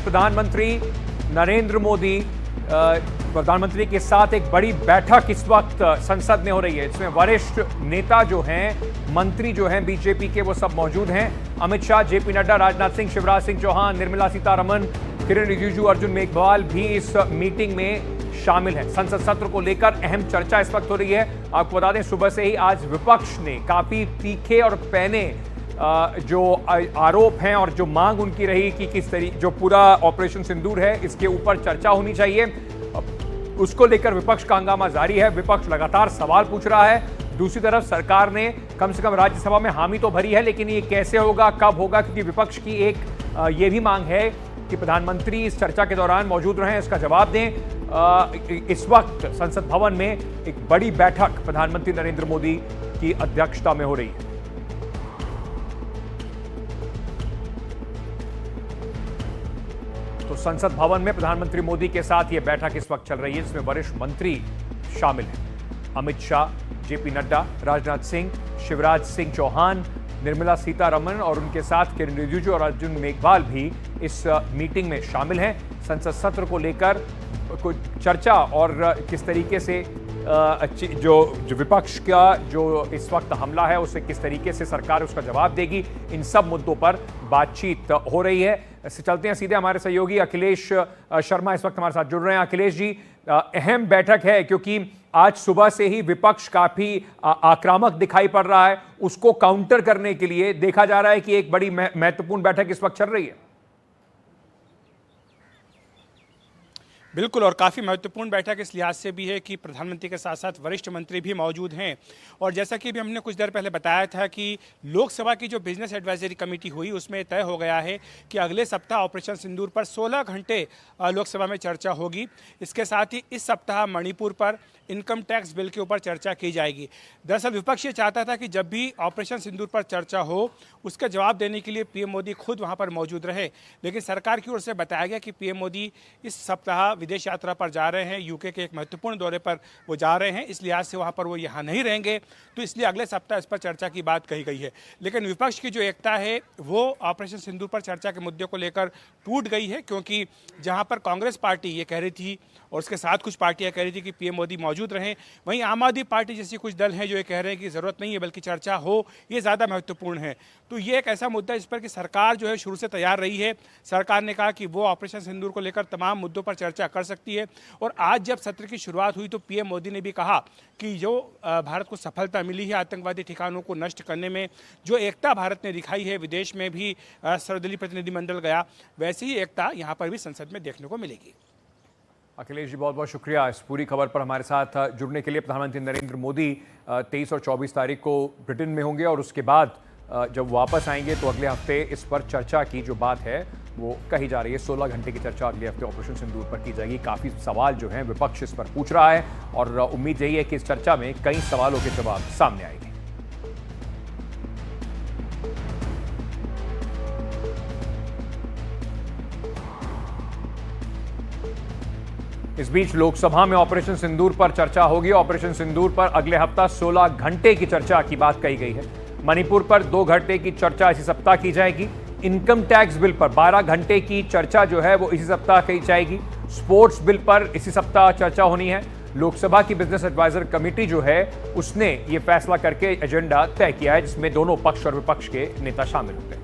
प्रधानमंत्री नरेंद्र मोदी प्रधानमंत्री के साथ एक बड़ी बैठक इस वक्त संसद में हो रही है। इसमें वरिष्ठ नेता जो हैं, मंत्री जो हैं बीजेपी के, वो सब मौजूद हैं। अमित शाह, जेपी नड्डा, राजनाथ सिंह, शिवराज सिंह चौहान, निर्मला सीतारमण, किरण रिजिजू, अर्जुन मेघवाल भी इस मीटिंग में शामिल हैं। संसद सत्र को लेकर अहम चर्चा इस वक्त हो रही है। आपको बता दें, सुबह से ही आज विपक्ष ने काफी तीखे और पैने जो आरोप हैं और जो मांग उनकी रही कि किस तरीके जो पूरा ऑपरेशन सिंदूर है इसके ऊपर चर्चा होनी चाहिए, उसको लेकर विपक्ष का हंगामा जारी है। विपक्ष लगातार सवाल पूछ रहा है। दूसरी तरफ सरकार ने कम से कम राज्यसभा में हामी तो भरी है, लेकिन ये कैसे होगा, कब होगा, क्योंकि विपक्ष की एक ये भी मांग है कि प्रधानमंत्री इस चर्चा के दौरान मौजूद रहें, इसका जवाब दें। इस वक्त संसद भवन में एक बड़ी बैठक प्रधानमंत्री नरेंद्र मोदी की अध्यक्षता में हो रही है। तो संसद भवन में प्रधानमंत्री मोदी के साथ यह बैठक इस वक्त चल रही है, जिसमें वरिष्ठ मंत्री शामिल हैं। अमित शाह, जेपी नड्डा, राजनाथ सिंह, शिवराज सिंह चौहान, निर्मला सीतारमण और उनके साथ किरण रिजिजू और अर्जुन मेघवाल भी इस मीटिंग में शामिल हैं। संसद सत्र को लेकर कुछ चर्चा और किस तरीके से जो विपक्ष का जो इस वक्त हमला है उसे किस तरीके से सरकार उसका जवाब देगी, इन सब मुद्दों पर बातचीत हो रही है। चलते हैं सीधे, हमारे सहयोगी अखिलेश शर्मा इस वक्त हमारे साथ जुड़ रहे हैं। अखिलेश जी, अहम बैठक है क्योंकि आज सुबह से ही विपक्ष काफी आक्रामक दिखाई पड़ रहा है। उसको काउंटर करने के लिए देखा जा रहा है कि एक बड़ी महत्वपूर्ण बैठक इस वक्त चल रही है। बिल्कुल, और काफ़ी महत्वपूर्ण बैठक इस लिहाज से भी है कि प्रधानमंत्री के साथ साथ वरिष्ठ मंत्री भी मौजूद हैं। और जैसा कि भी हमने कुछ देर पहले बताया था कि लोकसभा की जो बिजनेस एडवाइजरी कमेटी हुई उसमें तय हो गया है कि अगले सप्ताह ऑपरेशन सिंदूर पर 16 घंटे लोकसभा में चर्चा होगी। इसके साथ ही इस सप्ताह मणिपुर पर इनकम टैक्स बिल के ऊपर चर्चा की जाएगी। दरअसल विपक्ष ये चाहता था कि जब भी ऑपरेशन सिंदूर पर चर्चा हो उसका जवाब देने के लिए पीएम मोदी खुद वहां पर मौजूद रहे, लेकिन सरकार की ओर से बताया गया कि पीएम मोदी इस सप्ताह विदेश यात्रा पर जा रहे हैं, यूके के एक महत्वपूर्ण दौरे पर वो जा रहे हैं, इस लिहाज से वहाँ पर वो यहाँ नहीं रहेंगे, तो इसलिए अगले सप्ताह इस पर चर्चा की बात कही गई है। लेकिन विपक्ष की जो एकता है वो ऑपरेशन सिंदूर पर चर्चा के मुद्दे को लेकर टूट गई है, क्योंकि जहाँ पर कांग्रेस पार्टी ये कह रही थी और उसके साथ कुछ पार्टियां कह रही थी कि पीएम मोदी मौजूद रहें, वहीं आम आदमी पार्टी जैसी कुछ दल हैं जो ये कह रहे हैं कि ज़रूरत नहीं है बल्कि चर्चा हो, ये ज़्यादा महत्वपूर्ण है। तो ये एक ऐसा मुद्दा इस पर कि सरकार जो है शुरू से तैयार रही है। सरकार ने कहा कि वो ऑपरेशन सिंदूर को लेकर तमाम मुद्दों पर चर्चा कर सकती है। और आज जब सत्र की शुरुआत हुई तो पीएम मोदी ने भी कहा कि जो भारत को सफलता मिली है आतंकवादी ठिकानों को नष्ट करने में, जो एकता भारत ने दिखाई है, विदेश में भी सर्वदलीय प्रतिनिधिमंडल गया, वैसी ही एकता यहाँ पर भी संसद में देखने को मिलेगी। अखिलेश जी, बहुत बहुत शुक्रिया इस पूरी खबर पर हमारे साथ जुड़ने के लिए। प्रधानमंत्री नरेंद्र मोदी 23 और 24 तारीख को ब्रिटेन में होंगे और उसके बाद जब वापस आएंगे तो अगले हफ्ते इस पर चर्चा की जो बात है वो कही जा रही है। 16 घंटे की चर्चा अगले हफ्ते ऑपरेशन सिंदूर पर की जाएगी। काफ़ी सवाल जो हैं विपक्ष इस पर पूछ रहा है और उम्मीद यही है कि इस चर्चा में कई सवालों के जवाब सामने आएंगे। इस बीच लोकसभा में ऑपरेशन सिंदूर पर चर्चा होगी। ऑपरेशन सिंदूर पर अगले हफ्ता 16 घंटे की चर्चा की बात कही गई है। मणिपुर पर 2 घंटे की चर्चा इसी सप्ताह की जाएगी। इनकम टैक्स बिल पर 12 घंटे की चर्चा जो है वो इसी सप्ताह की जाएगी। स्पोर्ट्स बिल पर इसी सप्ताह चर्चा होनी है। लोकसभा की बिजनेस एडवाइजर कमेटी जो है उसने ये फैसला करके एजेंडा तय किया है, जिसमें दोनों पक्ष और विपक्ष के नेता शामिल होंगे।